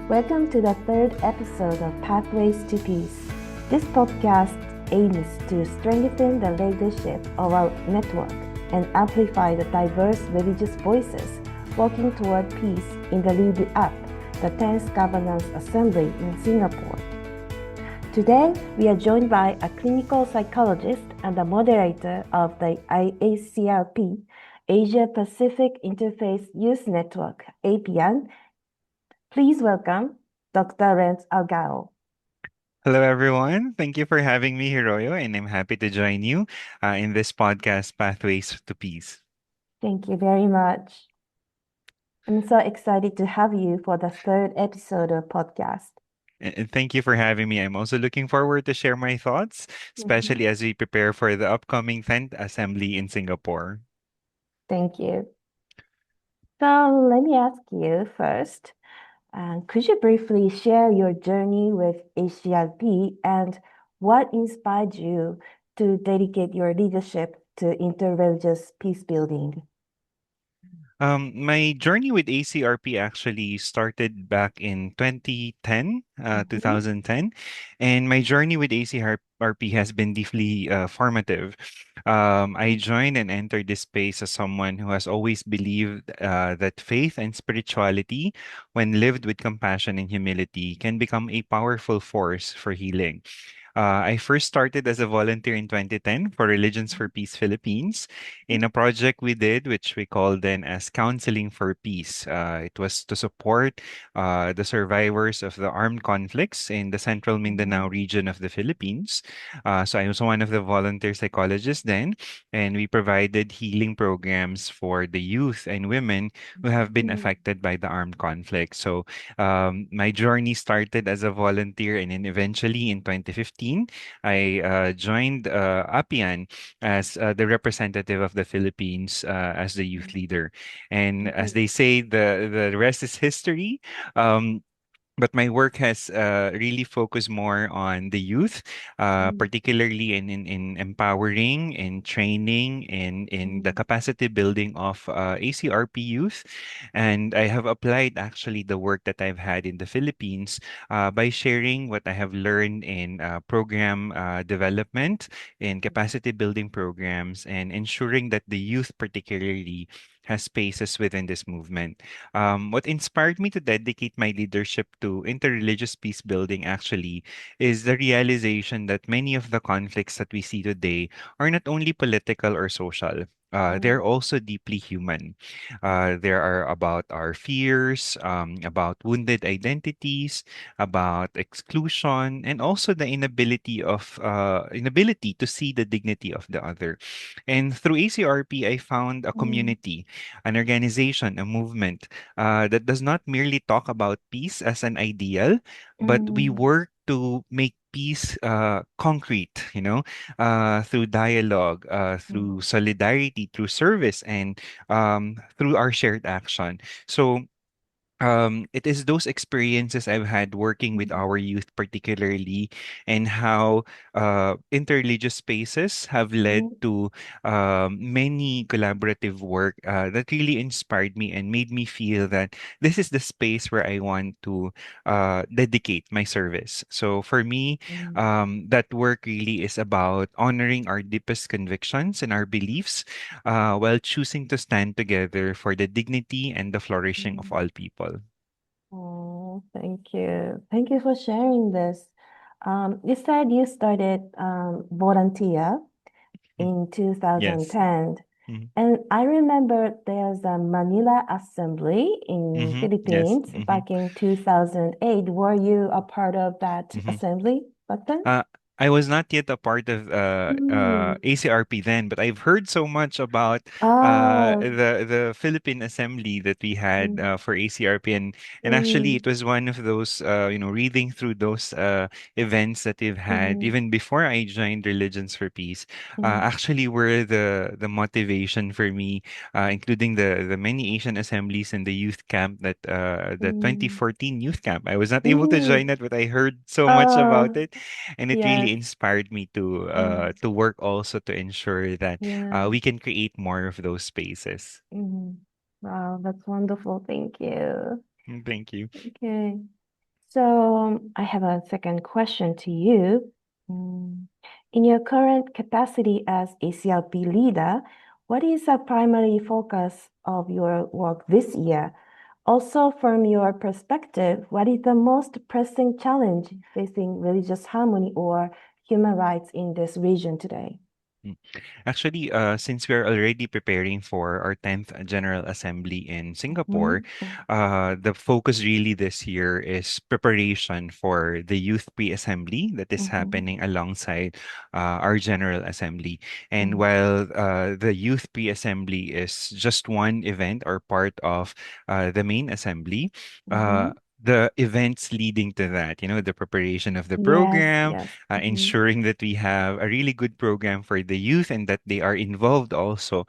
Welcome to the third episode of Pathways to Peace. This podcast aims to strengthen the leadership of our network and amplify the diverse religious voices working toward peace in the lead up the 10th Governance Assembly in Singapore. Today, we are joined by a clinical psychologist and the moderator of the ACRP, Asia-Pacific Interfaith Youth Network, APIYN. Please welcome Dr. Renz Argao. Hello, everyone. Thank you for having me, Hiroyo, and I'm happy to join you in this podcast, Pathways to Peace. Thank you very much. I'm so excited to have you for the third episode of podcast. And thank you for having me. I'm also looking forward to share my thoughts, especially as we prepare for the upcoming 10th Assembly in Singapore. Thank you. So let me ask you first, could you briefly share your journey with ACRP and what inspired you to dedicate your leadership to interreligious peace building? My journey with ACRP actually started back in 2010, Mhm. 2010, and my journey with ACRP has been deeply formative. I joined and entered this space as someone who has always believed that faith and spirituality, when lived with compassion and humility, can become a powerful force for healing. I first started as a volunteer in 2010 for Religions for Peace Philippines in a project we did, which we called then as Counseling for Peace. It was to support the survivors of the armed conflicts in the central Mindanao region of the Philippines. So I was one of the volunteer psychologists then, and we provided healing programs for the youth and women who have been affected by the armed conflict. So my journey started as a volunteer, and then eventually in 2015, I joined APIYN as the representative of the Philippines as the youth leader. And as they say, the rest is history. Um, but my work has really focused more on the youth, particularly in empowering, in training, in the capacity building of ACRP youth. And I have applied actually the work that I've had in the Philippines by sharing what I have learned in program development, in capacity building programs, and ensuring that the youth, particularly, has spaces within this movement. What inspired me to dedicate my leadership to interreligious peace building actually is the realization that many of the conflicts that we see today are not only political or social. They're also deeply human. There are about our fears, about wounded identities, about exclusion, and also the inability to see the dignity of the other. And through ACRP, I found a community, an organization, a movement that does not merely talk about peace as an ideal, but we work to make peace concrete, through dialogue, through solidarity, through service, and through our shared action. So it is those experiences I've had working with our youth, particularly, and how interreligious spaces have led to many collaborative work that really inspired me and made me feel that this is the space where I want to dedicate my service. So for me, that work really is about honoring our deepest convictions and our beliefs while choosing to stand together for the dignity and the flourishing of all people. Oh, thank you. Thank you for sharing this. You said you started volunteer Mm. in Yes. 2010. Mm-hmm. And I remember there's a Manila Assembly in Mm-hmm. Yes. Philippines Mm-hmm. back in 2008. Were you a part of that Mm-hmm. assembly back then? Uh, I was not yet a part of Mm. ACRP then, but I've heard so much about Oh. the Philippine assembly that we had Mm, for ACRP, and actually mm, it was one of those reading through those events that we've had mm, even before I joined Religions for Peace. mm, Actually, were the motivation for me, including the many Asian assemblies and the youth camp the mm, 2014 youth camp. I was not able to mm. join it, but I heard so much about Oh, it, and it really yes. inspired me Mm, to work also to ensure that yeah. we can create more of those spaces. Mm. Wow, that's wonderful. Thank you. Thank you. Okay. So I have a second question to you. Mm, In your current capacity as ACRP leader, what is the primary focus of your work this year? Also, from your perspective, what is the most pressing challenge facing religious harmony or human rights in this region today? Mm. Actually, since we're already preparing for our 10th General Assembly in Singapore, Mhm, the focus really this year is preparation for the Youth Pre-Assembly that is mhm, happening alongside our General Assembly. And mhm, while the Youth Pre-Assembly is just one event or part of the main assembly, uh, mhm. the events leading to that, the preparation of the Yes, program, yes. ensuring that we have a really good program for the youth and that they are involved also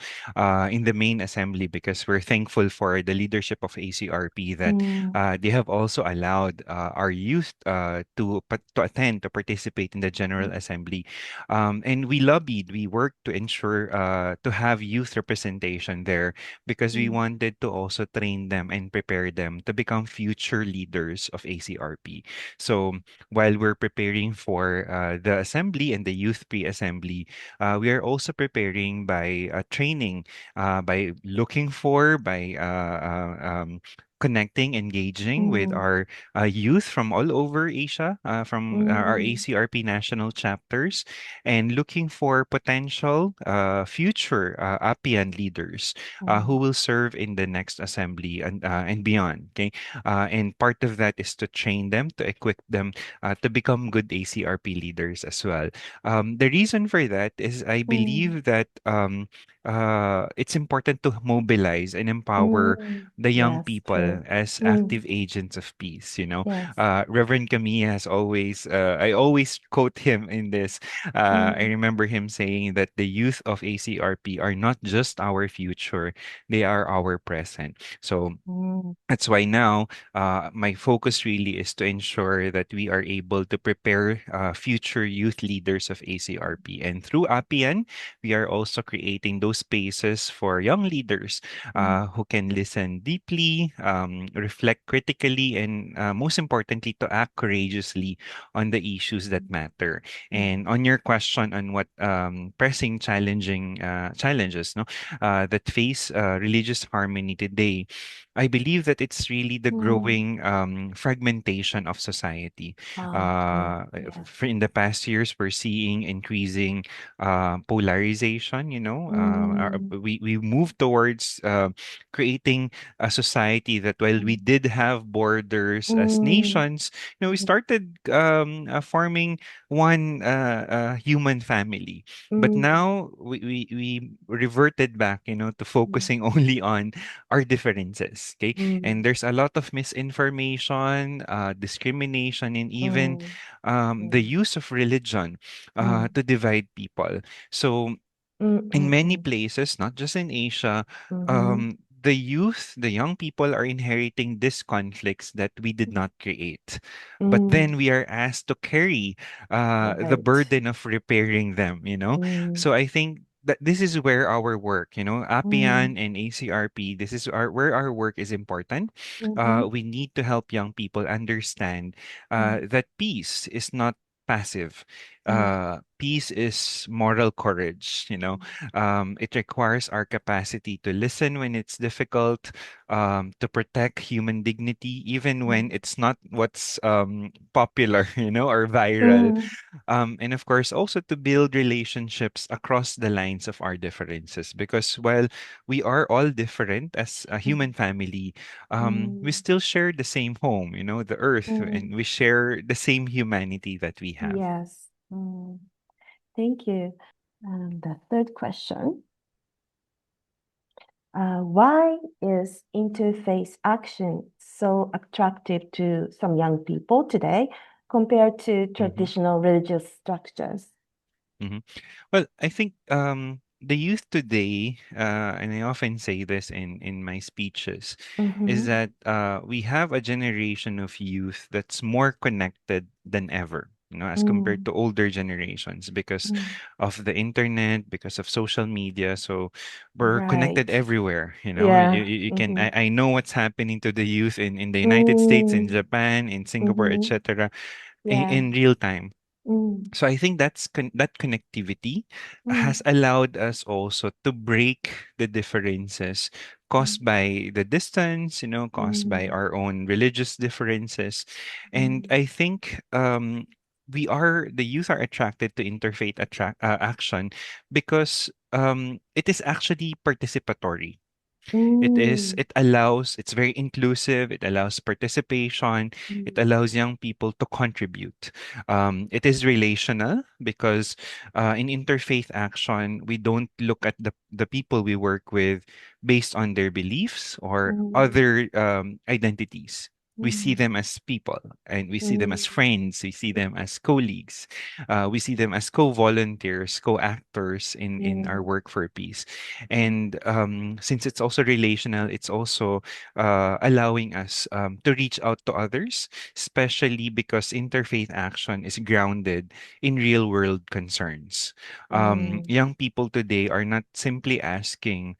in the main assembly because we're thankful for the leadership of ACRP that Mm, they have also allowed our youth to attend, to participate in the General Assembly. And we lobbied, we worked to ensure to have youth representation there because we mm, wanted to also train them and prepare them to become future leaders of ACRP. So while we're preparing for the assembly and the youth pre-assembly, we are also preparing by training, by looking for, by connecting, engaging with mm, our youth from all over Asia, from our mm, ACRP national chapters, and looking for potential future APIYN leaders who mm, will serve in the next assembly and beyond. Okay, and part of that is to train them, to equip them to become good ACRP leaders as well. The reason for that is I mm, believe that it's important to mobilize and empower mm. the young Yes, people true. as Mm, active agents of peace. yes. Reverend Camille has always, I always quote him in this. I Mm, remember him saying that the youth of ACRP are not just our future, they are our present. So mm, that's why now my focus really is to ensure that we are able to prepare future youth leaders of ACRP. And through APIYN, we are also creating those spaces for young leaders mm, who can listen deeply, reflect critically, and most importantly, to act courageously on the issues that matter. And mm, on your question on what pressing, challenging challenges no, that face religious harmony today, I believe that it's really the mm. growing fragmentation of society. Okay. Yes. In the past years, we're seeing increasing polarization. Mm, We move towards creating a society that while we mm, did have borders as mm, nations, we started forming one human family. But mm, now we reverted back, to mm, focusing only on our differences. Okay. mm, And there's a lot of misinformation, discrimination, and even mm, the mm, use of religion mm, to divide people. So mm, in mm, many mm, places, not just in Asia, mhm, the youth, the young people are inheriting these conflicts that we did not create. But mm, then we are asked to carry the right. burden of repairing them. Mm, So I think that this is where our work, mm, APIYN and ACRP, this is where our work is important. mhm, We need to help young people understand mm, that peace is not passive. mm, Peace is moral courage. It requires our capacity to listen when it's difficult, to protect human dignity, even when mm, it's not what's popular, or viral. mm, And of course, also to build relationships across the lines of our differences. Because while we are all different as a human mm, family, we mm, still share the same home, the earth, and mm. we share the same humanity that we have. Yes. Thank you. The third question. Why is interfaith action so attractive to some young people today compared to Mm-hmm. traditional religious structures? Mm-hmm. Well, I think the youth today, and I often say this in my speeches, is Mm-hmm. that we have a generation of youth that's more connected than ever. as compared Mm. to older generations because Mm. of the internet, because of social media. So we're connected Right. everywhere. Yeah. You can Mm-hmm. I know what's happening to the youth in the United States, in Mm. Japan, in Singapore, Mm-hmm. etc. Yeah. In real time. Mm. So I think that connectivity has Mm. allowed us also to break the differences Mm. caused by the distance, caused by Mm. our own religious differences. And Mm. I think the youth are attracted to action because it is actually participatory. Mm. It's very inclusive, it allows participation, it Mm. allows young people to contribute. It is relational because in interfaith action, we don't look at the people we work with based on their beliefs or Mm. other identities. We see Mm. them as people and we see them Mm. as friends, we see them as colleagues, we see them as co-volunteers, co-actors in our Mm. work for peace. Mm. And since it's also relational, it's also allowing us to reach out to others, especially because interfaith action is grounded in real world concerns. Mm. Young people today are not simply asking,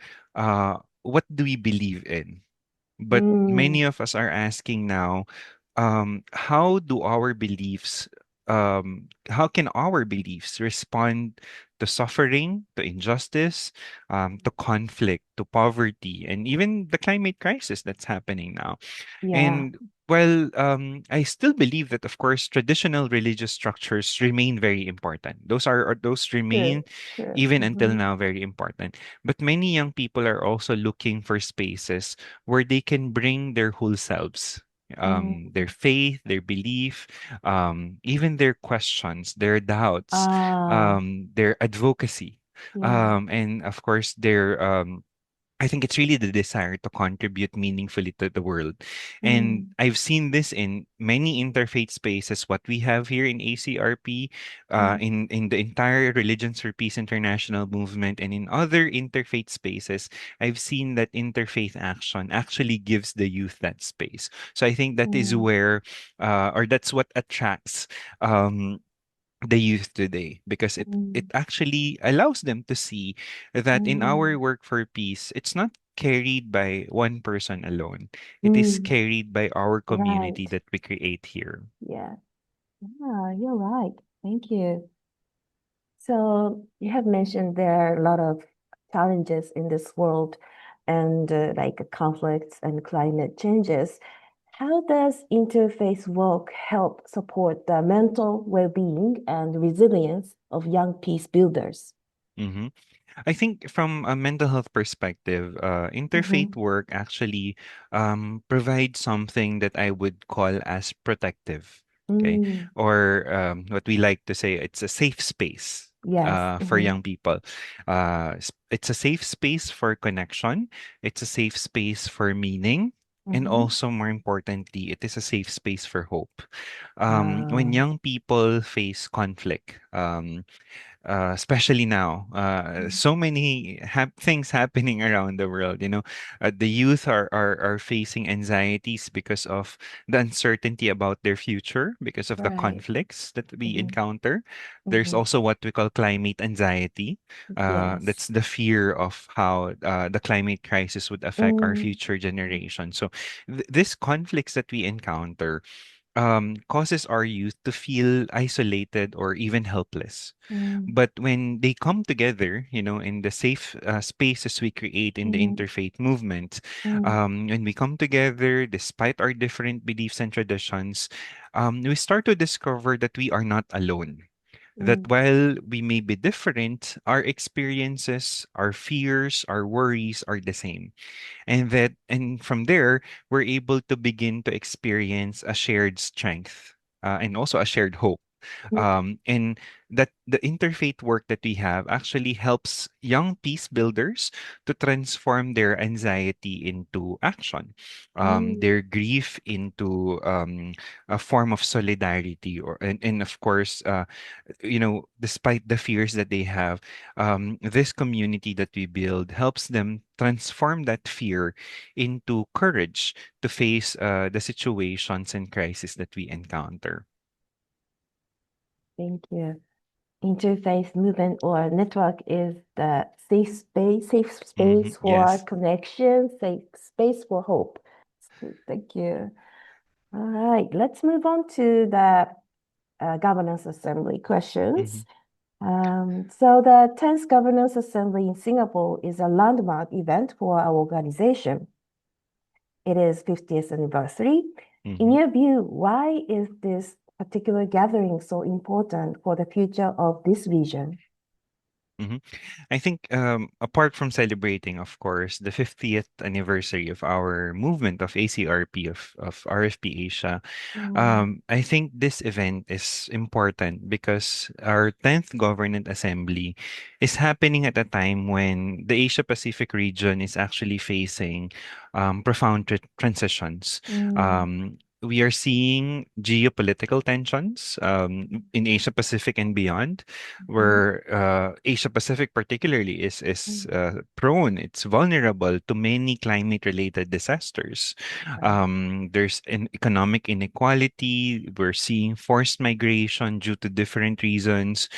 what do we believe in? But Mm. many of us are asking now, how do our beliefs, how can our beliefs respond to suffering, to injustice, to conflict, to poverty, and even the climate crisis that's happening now? Yeah. And well, I still believe that, of course, traditional religious structures remain very important. Those True. remain True. even until Mm-hmm. now very important. But many young people are also looking for spaces where they can bring their whole selves, their Mm. faith, their belief, even their questions, their doubts, Ah. their advocacy, Yeah. and of course their I think it's really the desire to contribute meaningfully to the world. And Mm. I've seen this in many interfaith spaces, what we have here in ACRP, Mm. in the entire Religions for Peace International movement, and in other interfaith spaces. I've seen that interfaith action actually gives the youth that space. So I think that is Mm. where, or that's what attracts um, the youth today because it Mm. actually allows them to see that in our Mm. work for peace it's not carried by one person alone, it is Mm. carried by our community Right. that we create here. Yeah. Yeah, you're right. Thank you. So you have mentioned there are a lot of challenges in this world and like conflicts and climate changes. How does interfaith work help support the mental well-being and resilience of young peace builders? Mhm. I think from a mental health perspective, interfaith Mm-hmm. work actually provides something that I would call as protective, okay, Mm. or what we like to say, it's a safe space Yes. for Mm-hmm. young people. It's a safe space for connection. It's a safe space for meaning. And Mm-hmm. also, more importantly, it is a safe space for hope. When Uh, young people face conflict, especially now. So many things happening around the world. The youth are facing anxieties because of the uncertainty about their future, because of the right. conflicts that we Mm-hmm. encounter. There's Mm-hmm. also what we call climate anxiety. That's Yes. the fear of how the climate crisis would affect our Mm. future generation. So, these conflicts that we encounter causes our youth to feel isolated or even helpless. Mm. But when they come together, in the safe spaces we create in the Mm. interfaith movement, Mm. when we come together, despite our different beliefs and traditions, we start to discover that we are not alone. That Mm. while we may be different, our experiences, our fears, our worries are the same, and from there we're able to begin to experience a shared strength, and also a shared hope, Mm. and that the interfaith work that we have actually helps young peace builders to transform their anxiety into action, Mm. their grief into a form of solidarity, and of course, despite the fears that they have, this community that we build helps them transform that fear into courage to face the situations and crises that we encounter. Thank you. Interfaith movement or network is the safe space for Yes. connection, safe space for hope. Thank you. All right, let's move on to the Governance Assembly questions. Mhm. So the 10th Governance Assembly in Singapore is a landmark event for our organization. It is 50th anniversary. In Mhm. your view, why is this particular gathering so important for the future of this region? Mhm. I think apart from celebrating, of course, the 50th anniversary of our movement of ACRP of RFP Asia, Mm, I think this event is important because our 10th Government Assembly is happening at a time when the Asia Pacific region is actually facing profound transitions. mm, We are seeing geopolitical tensions in Asia Pacific and beyond, mhm, where Asia Pacific particularly is mm, prone, it's vulnerable to many climate related disasters. right. There's an economic inequality. We're seeing forced migration due to different reasons.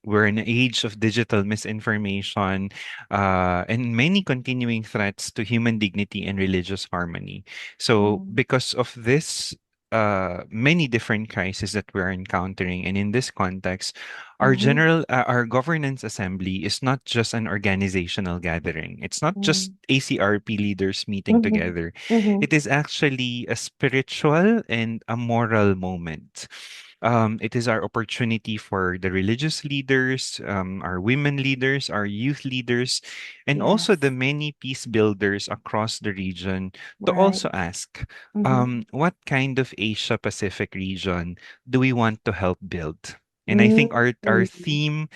We're in an age of digital misinformation and many continuing threats to human dignity and religious harmony. So, Mm, because of this, many different crises that we're encountering, and in this context, mhm, our governance assembly is not just an organizational gathering. It's not just mm, ACRP leaders meeting mhm, together. mhm, It is actually a spiritual and a moral moment. It is our opportunity for the religious leaders, our women leaders, our youth leaders, and also the yes, many peace builders across the region to right. also ask, Mhm, what kind of Asia Pacific region do we want to help build? And I think mm, our theme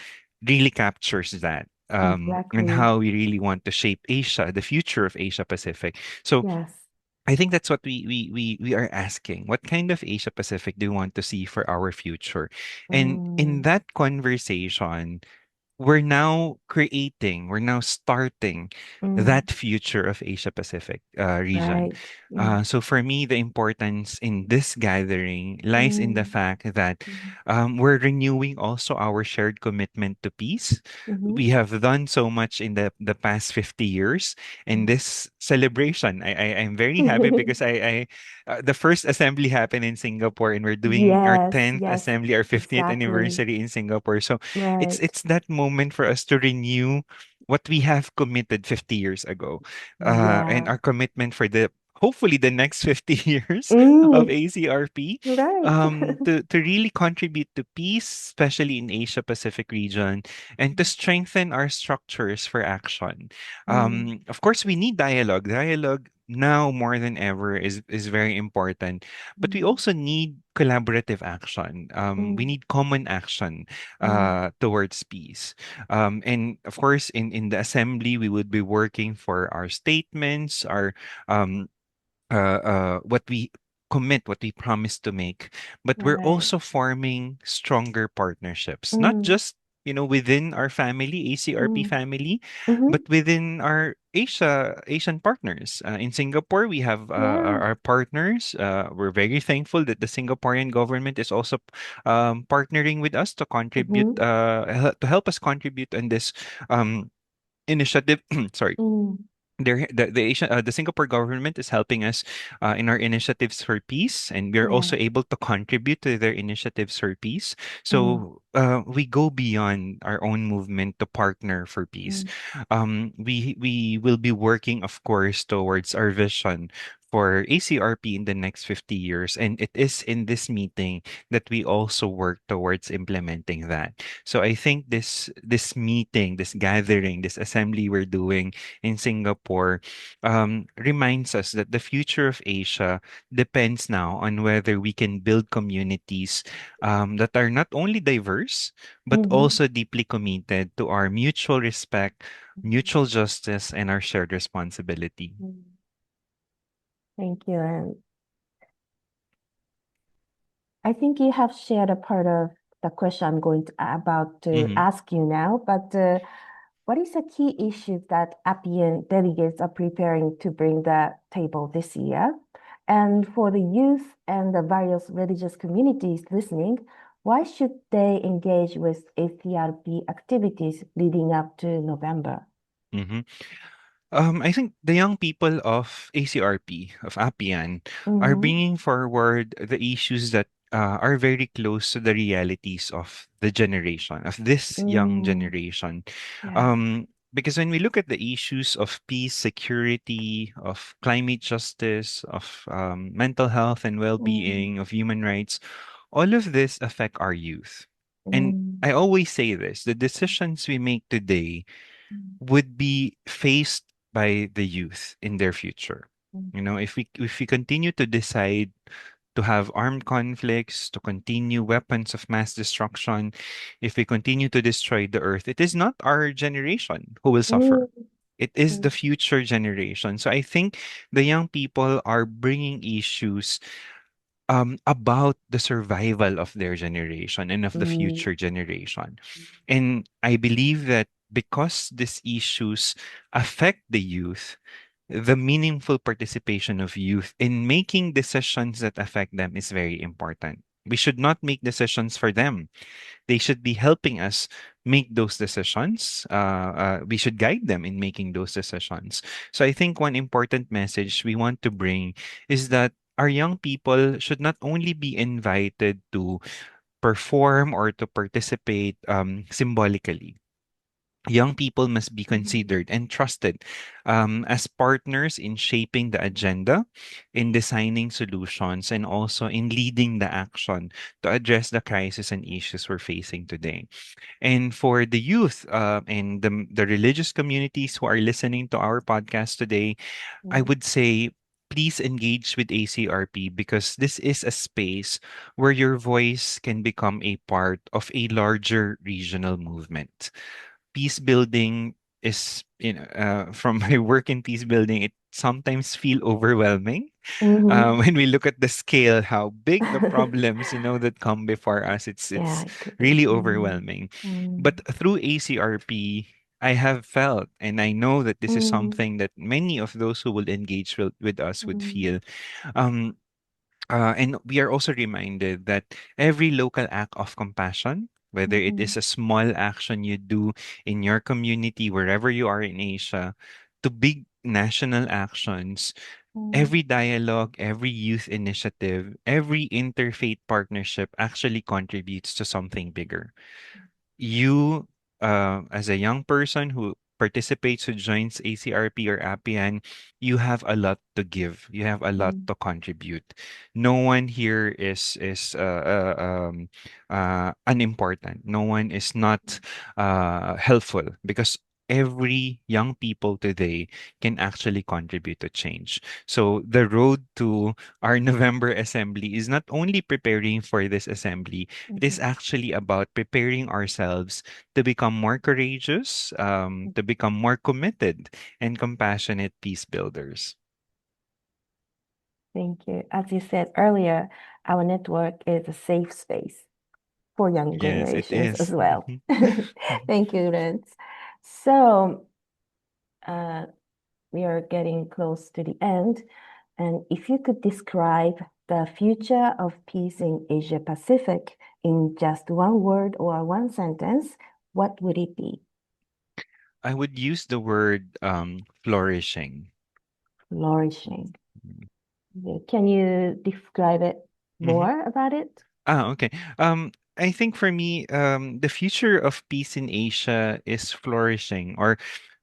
really captures that. And exactly. how we really want to shape Asia, the future of Asia Pacific. So Yes. I think that's what we are asking. What kind of Asia Pacific do you want to see for our future? And in Mm, that conversation, we're now starting mm, that future of Asia Pacific region. right. Mm, So for me, the importance in this gathering lies in the mm, fact that mm, we're renewing also our shared commitment to peace. mhm, We have done so much in the past 50 years, and mm. this celebration, I'm very happy because the first assembly happened in Singapore, and we're doing our Yes, 10th yes, assembly, our 50th exactly. anniversary in Singapore. So Right. it's that moment for us to renew what we have committed 50 years ago, and Yeah. our commitment for the hopefully the next 50 years of Mm, ACRP, right. to really contribute to peace, especially in Asia Pacific region, and to strengthen our structures for action. Mm, Of course, we need dialogue. Dialogue now more than ever is very important, but we mm, also need collaborative action. We mm, need common action mm, towards peace. And of course, in the assembly, we would be working for our statements, our um, what we commit, what we promise to make, but we're right. also forming stronger partnerships, not Mm, just within our family, ACRP mm, family, but mhm. within our Asian partners. In Singapore, we have Yeah. our partners. We're very thankful that the Singaporean government is also partnering with us to contribute, Mhm, to help us contribute in this um, initiative. Sorry, mm, the Singapore government is helping us in our initiatives for peace, and we're also yes. able to contribute to their initiatives for peace. Mm, So we go beyond our own movement to partner for peace. mm, We will be working, of course, towards our vision for ACRP in the next 50 years, and it is in this meeting that we also work towards implementing that. So I think this meeting, this gathering, this assembly we're doing in Singapore reminds us that the future of Asia depends now on whether we can build communities that are not only diverse, but mhm, also deeply committed to our mutual respect, mutual justice, and our shared responsibility. mm. Thank you. And I think you have shared a part of the question I'm going to about to Mm-hmm. ask you now, but what is a key issue that APIYN delegates are preparing to bring the table this year? And for the youth and the various religious communities listening, Why should they engage with ACRP activities leading up to November? Mhm. I think the young people of ACRP, of APIYN, are Mm-hmm. bringing forward the issues that are very close to the realities of the generation, of this young Mm, generation. yeah. Because when we look at the issues of peace, security, of climate justice, of mental health and well Mm, being, of human rights, all of this affect our youth. And mm, I always say this, the decisions we make today would be faced by the youth in their future. mm, You know, if we continue to decide to have armed conflicts, to continue weapons of mass destruction, if we continue to destroy the earth, it is not our generation who will mm, suffer. It is mm, the future generation. So I think the young people are bringing issues about the survival of their generation and of the mm, future generation. And I believe that because these issues affect the youth, the meaningful participation of youth in making decisions that affect them is very important. We should not make decisions for them. They should be helping us make those decisions. We should guide them in making those decisions. So I think one important message we want to bring is that our young people should not only be invited to perform or to participate symbolically. Young people must be mm, considered and trusted as partners in shaping the agenda, in designing solutions, and also in leading the action to address the crisis and issues we're facing today. And for the youth and the religious communities who are listening to our podcast today, I mm, would say please engage with ACRP because this is a space where your voice can become a part of a larger regional movement. Peace building is, from my work in peace building, it sometimes feel overwhelming mhm. when we look at the scale, how big the problems, that come before us. Yeah, It's it could be. really Mm, overwhelming. mm, But through ACRP, I have felt, and I know that this is mm, something that many of those who will engage with us would mm, feel. Um, and we are also reminded that every local act of compassion, whether it mhm, is a small action you do in your community, wherever you are in Asia, to big national actions, mm, every dialogue, every youth initiative, every interfaith partnership actually contributes to something bigger. You, as a young person who participates, who joins ACRP or APIYN, you have a lot to give. You have a lot mm, to contribute. No one here is unimportant. No one is not helpful because every young people today can actually contribute to change. So the road to our November assembly is not only preparing for this assembly, it is mhm. actually about preparing ourselves to become more courageous, to become more committed and compassionate peace builders. Thank you. As you said earlier, our network is a safe space for young Yes, it generations as is. well. Mhm. Thank you, Renz. So, uh, we are getting close to the end. And if you could describe the future of peace in Asia Pacific in just one word or one sentence, what would it be? I would use the word flourishing. Flourishing. Yeah, can you describe it Mhm. more about it? Okay. I think for me, the future of peace in Asia is flourishing, or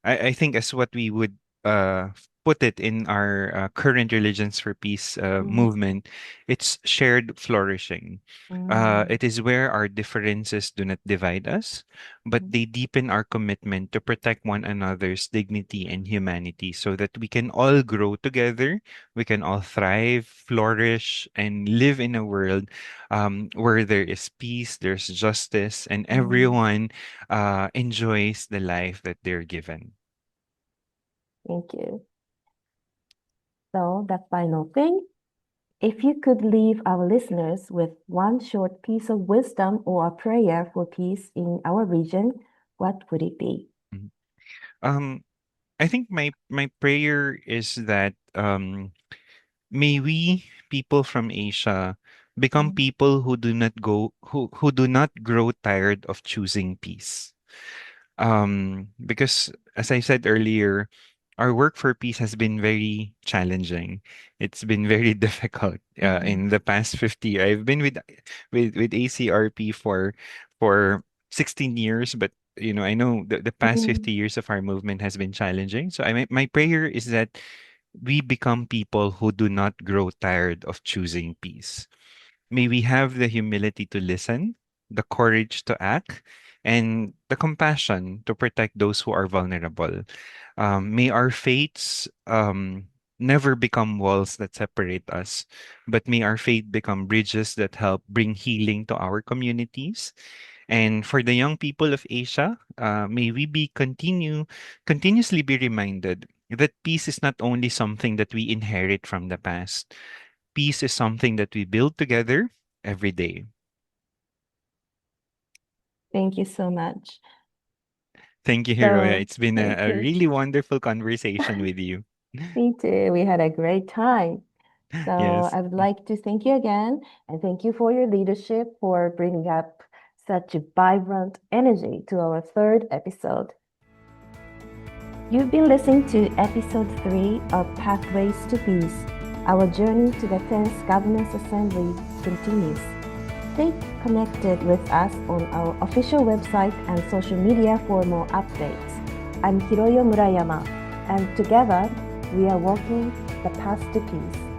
I think as what we would put it in our current Religions for Peace Mm, movement, it's shared flourishing. mm, It is where our differences do not divide us, but mm, they deepen our commitment to protect one another's dignity and humanity so that we can all grow together, we can all thrive, flourish, and live in a world where there is peace, there's justice, and mm. everyone enjoys the life that they're given. Thank you. So, the final thing, if you could leave our listeners with one short piece of wisdom or a prayer for peace in our region, what would it be? Mhm. Um, I think my prayer is that may we, people from Asia, become people who do not grow tired of choosing peace. Because as I said earlier, our work for peace has been very challenging. It's been very difficult Mhm. in the past 50 years. I've been with ACRP for 16 years, but I know the past Mhm. 50 years of our movement has been challenging. So my prayer is that we become people who do not grow tired of choosing peace. May we have the humility to listen, the courage to act, and the compassion to protect those who are vulnerable. May our faiths never become walls that separate us, but may our faith become bridges that help bring healing to our communities. And for the young people of Asia, may we continuously be reminded that peace is not only something that we inherit from the past. Peace is something that we build together every day. Thank you so much. Thank you, Hiroya. So, It's been thank a you. really wonderful conversation with you. Me too. We had a great time. So Yes. I would like to thank you again and thank you for your leadership for bringing up such a vibrant energy to our third episode. You've been listening to episode 3 of Pathways to Peace. Our journey to the 10th Governance Assembly continues. Stay connected with us on our official website and social media for more updates. I'm Hiroyo Murayama, and together we are walking the path to peace.